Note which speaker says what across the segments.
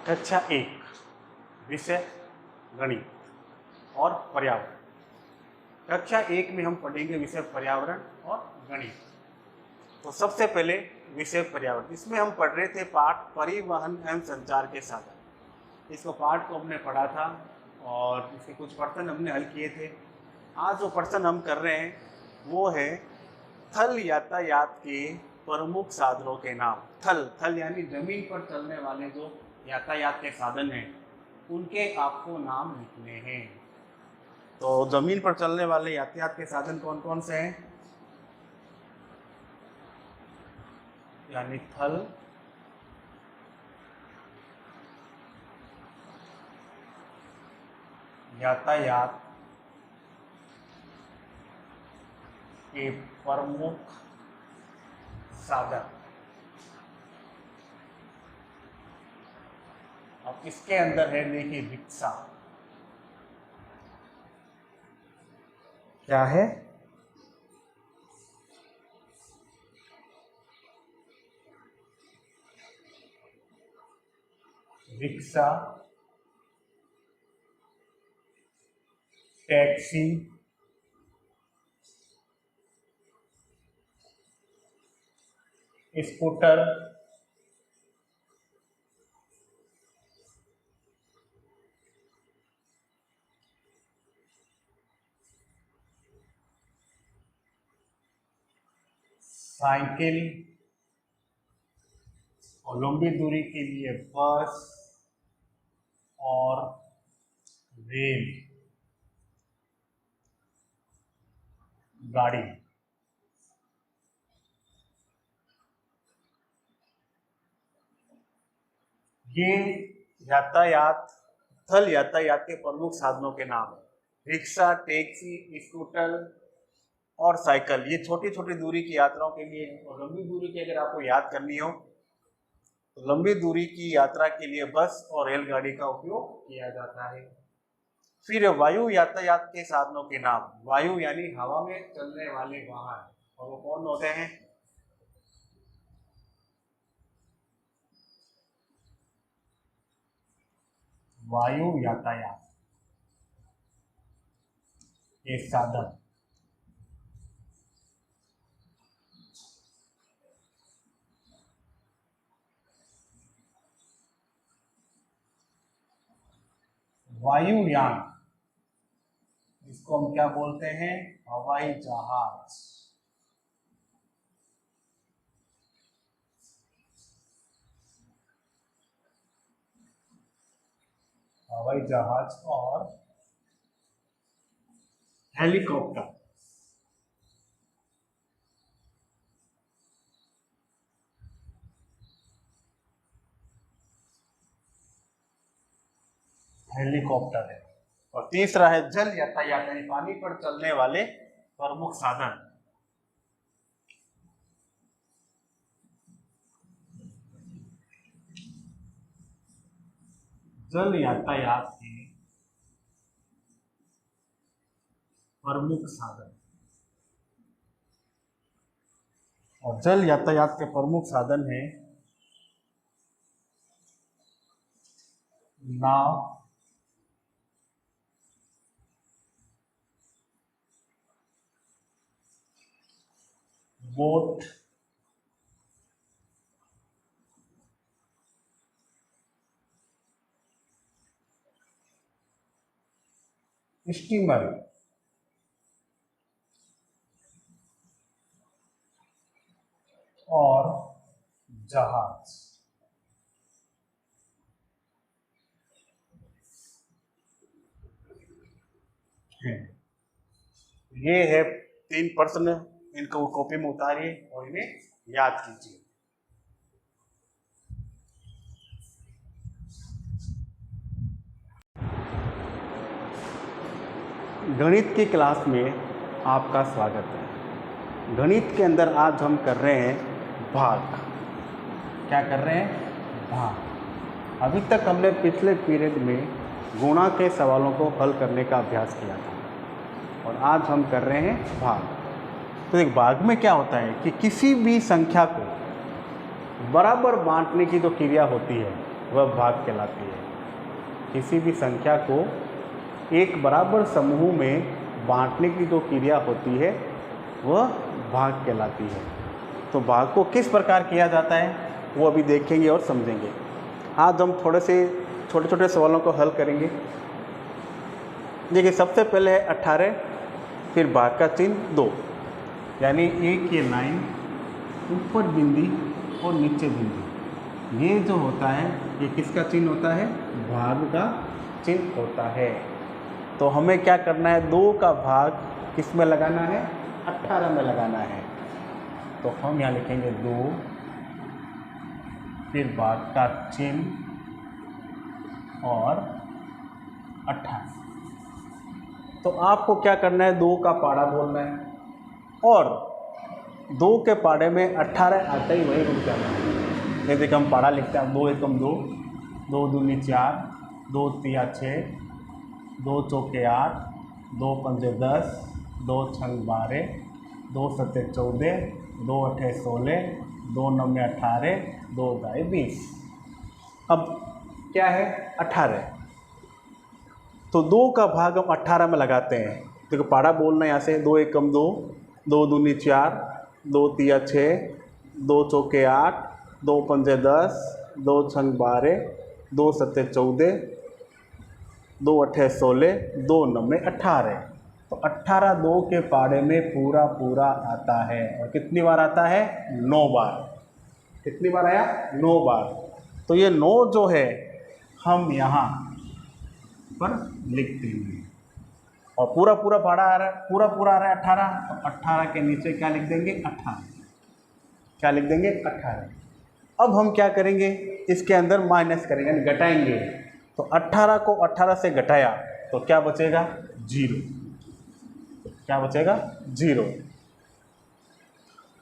Speaker 1: कक्षा 1 विषय गणित और पर्यावरण। कक्षा 1 में हम पढ़ेंगे विषय पर्यावरण और गणित। तो सबसे पहले विषय पर्यावरण, इसमें हम पढ़ रहे थे पाठ परिवहन एवं संचार के साधन। इसको पाठ को हमने पढ़ा था और इसके कुछ प्रश्न हमने हल किए थे। आज जो प्रश्न हम कर रहे हैं वो है थल यातायात के प्रमुख साधनों के नाम। थल यानी जमीन पर चलने वाले जो यातायात के साधन हैं उनके आपको नाम लिखने हैं। तो जमीन पर चलने वाले यातायात के साधन कौन कौन से हैं? यानी थल यातायात के प्रमुख साधन। अब इसके अंदर है देखिए रिक्शा। क्या है? रिक्शा, टैक्सी, स्कूटर, साइकिल और लंबी दूरी के लिए बस और रेल गाड़ी। ये यातायात थल यातायात के प्रमुख साधनों के नाम है। रिक्शा, टैक्सी, स्कूटर और साइकिल ये छोटी छोटी दूरी की यात्राओं के लिए। और लंबी दूरी की अगर आपको याद करनी हो तो लंबी दूरी की यात्रा के लिए बस और रेलगाड़ी का उपयोग किया जाता है। फिर वायु यातायात के साधनों के नाम। वायु यानी हवा में चलने वाले वाहन, और वो कौन होते हैं? वायु यातायात के साधन। वायुयान, इसको हम क्या बोलते हैं? हवाई जहाज। हवाई जहाज और हेलीकॉप्टर। हेलीकॉप्टर है। और तीसरा है जल यातायात यानी पानी पर चलने वाले प्रमुख साधन। जल यातायात के प्रमुख साधन। और जल यातायात के प्रमुख साधन है नाव, बोट, स्टीमर और जहाज। ये है 3 प्रश्न, इनको कॉपी में उतारिए और इन्हें याद कीजिए। गणित की क्लास में आपका स्वागत है। गणित के अंदर आज हम कर रहे हैं भाग। क्या कर रहे हैं? भाग। अभी तक हमने पिछले पीरियड में गुणा के सवालों को हल करने का अभ्यास किया था और आज हम कर रहे हैं भाग। तो एक भाग में क्या होता है कि किसी भी संख्या को बराबर बांटने की जो क्रिया होती है वह भाग कहलाती है। किसी भी संख्या को एक बराबर समूह में बांटने की जो क्रिया होती है वह भाग कहलाती है। तो भाग को किस प्रकार किया जाता है वो अभी देखेंगे और समझेंगे। आज हम थोड़े से छोटे छोटे सवालों को हल करेंगे। देखिए, सबसे पहले है 18, फिर भाग का चिन्ह 2, यानी एक ये लाइन ऊपर बिंदी और नीचे बिंदी, ये जो होता है ये किसका चिन्ह होता है? भाग का चिन्ह होता है। तो हमें क्या करना है? 2 का भाग किस में लगाना है? 18 में लगाना है। तो हम यहाँ लिखेंगे 2, फिर भाग का चिन्ह और 18। तो आपको क्या करना है? 2 का पाड़ा बोलना है और 2 के पाड़े में 18 आते ही वही रुक जाना है। जैसे कि हम पाड़ा लिखते हैं 2 एकम 2, 2 दूनी 4, 2 तिया 6, 2 चौके 8, 2 पंजे 10, 2 छंग 12, 2 सत्ते 14, 2 अठे 16, 2 नवे 18, 2 दाए 20। अब क्या है? 18। तो 2 का भाग हम 18 में लगाते हैं। देखो, पाड़ा बोलना है यहाँ से 2 एकम 2, 2 दूनी 4, 2 तिया 6, 2 चौके 8, 2 पंजे 10, 2 छंग 12, 2 सत्ते 14, 2 अठे 16, 2 नवे 18। तो 18 2 के पाड़े में पूरा पूरा आता है। और कितनी बार आता है? 9 बार। कितनी बार आया? 9 बार। तो ये 9 जो है हम यहाँ पर लिख देंगे। और पूरा पूरा पाड़ा आ रहा है, पूरा पूरा आ रहा है 18, तो 18 के नीचे क्या लिख देंगे? 18। क्या लिख देंगे? 18। अब हम क्या करेंगे? इसके अंदर माइनस करेंगे, यानी घटाएंगे। तो 18 को 18 से घटाया तो क्या बचेगा? 0। क्या बचेगा? 0।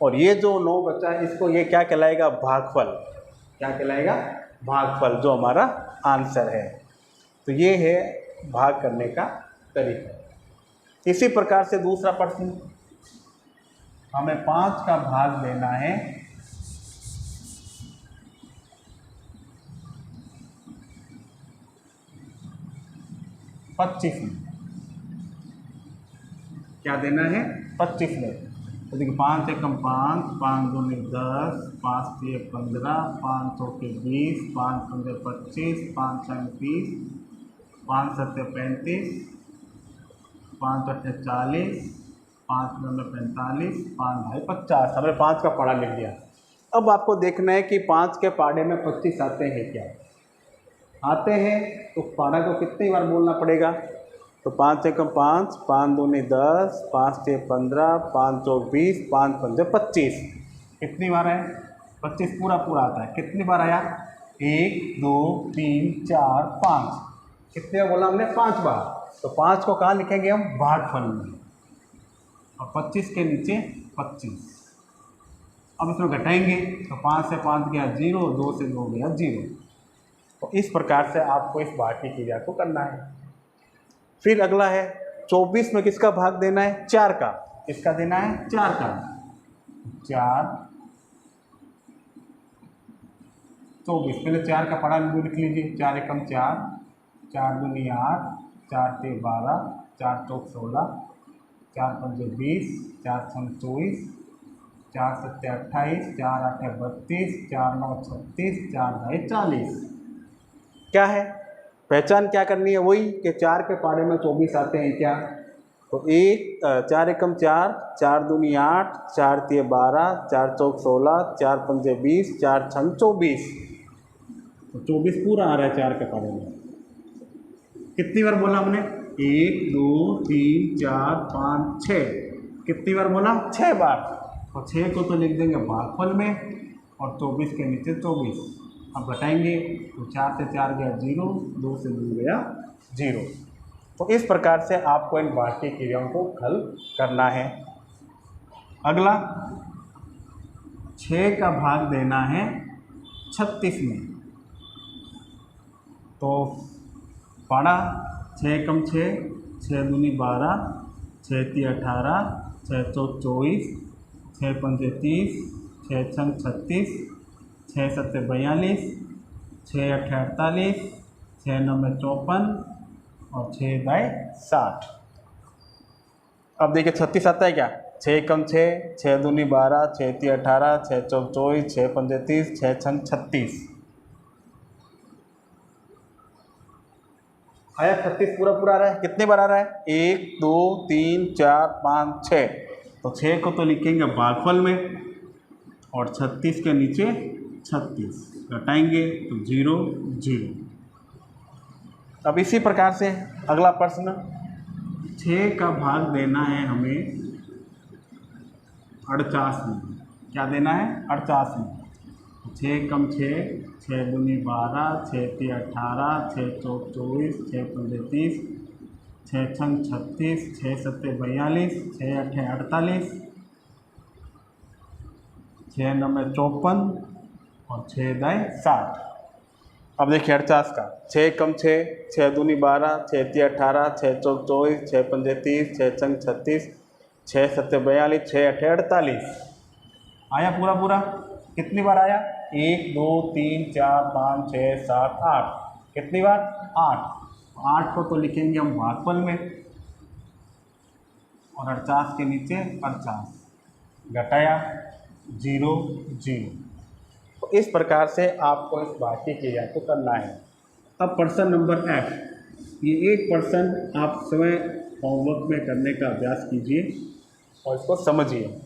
Speaker 1: और ये जो 9 बचा है इसको ये क्या कहलाएगा? भागफल। क्या कहलाएगा? भागफल, जो हमारा आंसर है। तो ये है भाग करने का तरीका। इसी प्रकार से दूसरा प्रश्न, हमें 5 का भाग देना है 25 में। क्या देना है? 25 में। तो देखिए, 5 एकम 5, 5 दूनी 10, 5 तिये 15, 5 चौके 20, 5 पंजे 25, 5 छंग 30, 5 सत्ते 35, 5 अठे 40, 5 नवे 45, 5 ढाई 50। हमने 5 का पाड़ा लिख दिया। अब आपको देखना है कि 5 के पाड़े में 25 आते हैं क्या? आते हैं। तो पाड़ा को कितनी बार बोलना पड़ेगा? तो 5 एकम 5, 5 दूनी 10, 5 तिये 15, 5 चौक 20, 5 पंजे 25। कितनी बार है? 25 पूरा पूरा आता है। कितनी बार आया? 1 2 3 4 5। कितने बार बोला हमने? 5 बार। तो 5 को कहाँ लिखेंगे हम? भागफल में। और 25 के नीचे 25। अब इसमें घटाएंगे तो 5 से 5 गया 0, 2 से 2 गया 0। तो इस प्रकार से आपको इस भाग की क्रिया को करना है। फिर अगला है 24 में किसका भाग देना है? 4 का। किसका देना है? 4 का। 4 24, पहले 4 का पड़ा लिख लीजिए। 4 एकम 4, 4 दूनी 8, 4 तिये 12, 4 चौक 16, 4 पंजे 20, 4 छंग 24, 4 सत्ते 28, 4 आठे 32, 4 नौ 36, 4 ढाई 40। क्या है? पहचान क्या करनी है? वही कि 4 के पाड़े में 24 आते हैं क्या? तो 4 एकम 4, 4 दूनी 8, 4 तिये 12, 4 चौक 16, 4 पंजे 20, 4 छंग 24। तो 24 पूरा आ रहा है 4 के पाड़े में। कितनी बार बोला हमने? 1 2 3 4 5 6। कितनी बार बोला? 6 बार। तो 6 को तो लिख देंगे भागफल में और 24 के नीचे 24। अब घटाएंगे तो 4 से 4 गया 0, 2 से 2 गया 0। तो इस प्रकार से आपको इन भाग की क्रियाओं को हल करना है। अगला 6 का भाग देना है 36 में। तो पाड़ा 6 एकम 6, 6 दूनी 12, 6 तिये 18, 6 चौक 24, 6 पंजे 30, 6 छंग 36, 6 सत्ते 42, 6 8 48, 6 9 54 और 6 बाई 60। अब देखिए 36 आता है क्या? 6 कम 6, 6 दूनी 12, 6 ती 18, 6 चौक 24, 6 पंजे 30, 6 छंग 36। आया 36 पूरा पूरा आ रहा है। कितने बार आ रहा है? 1 2 3 4 5 6। तो 6 को तो लिखेंगे भागफल में और 36 के नीचे 36 घटाएंगे तो 0 0। अब इसी प्रकार से अगला प्रश्न, 6 का भाग देना है हमें 48 में। क्या देना है? 48 में। 6 कम 6, 6 दूनी 12, 6 ती 18, 6 चौक 24, 6 पंजे 30, 6 छंग 36, 6 सत्ते 42, 6 अठे 48, 6 नवे 54 और 6 दाई 60। अब देखिए 48 का, 6 कम 6, 6 दूनी 12, 6 ती 18, 6 चौक 24, 6 पंजे 30, 6 छंग 36, 6 सत्ते 42, 6 अठे 48। आया पूरा पूरा? कितनी बार आया? 1 2 3 4 5 6 7 8। कितनी बार? 8। 8 को तो लिखेंगे हम भागफल में और 48 के नीचे 50 घटाया 0 0। तो इस प्रकार से आपको इस भाग की क्रिया को करना है। अब प्रश्न नंबर F, ये एक प्रश्न आप स्वयं होमवर्क में करने का अभ्यास कीजिए और इसको समझिए।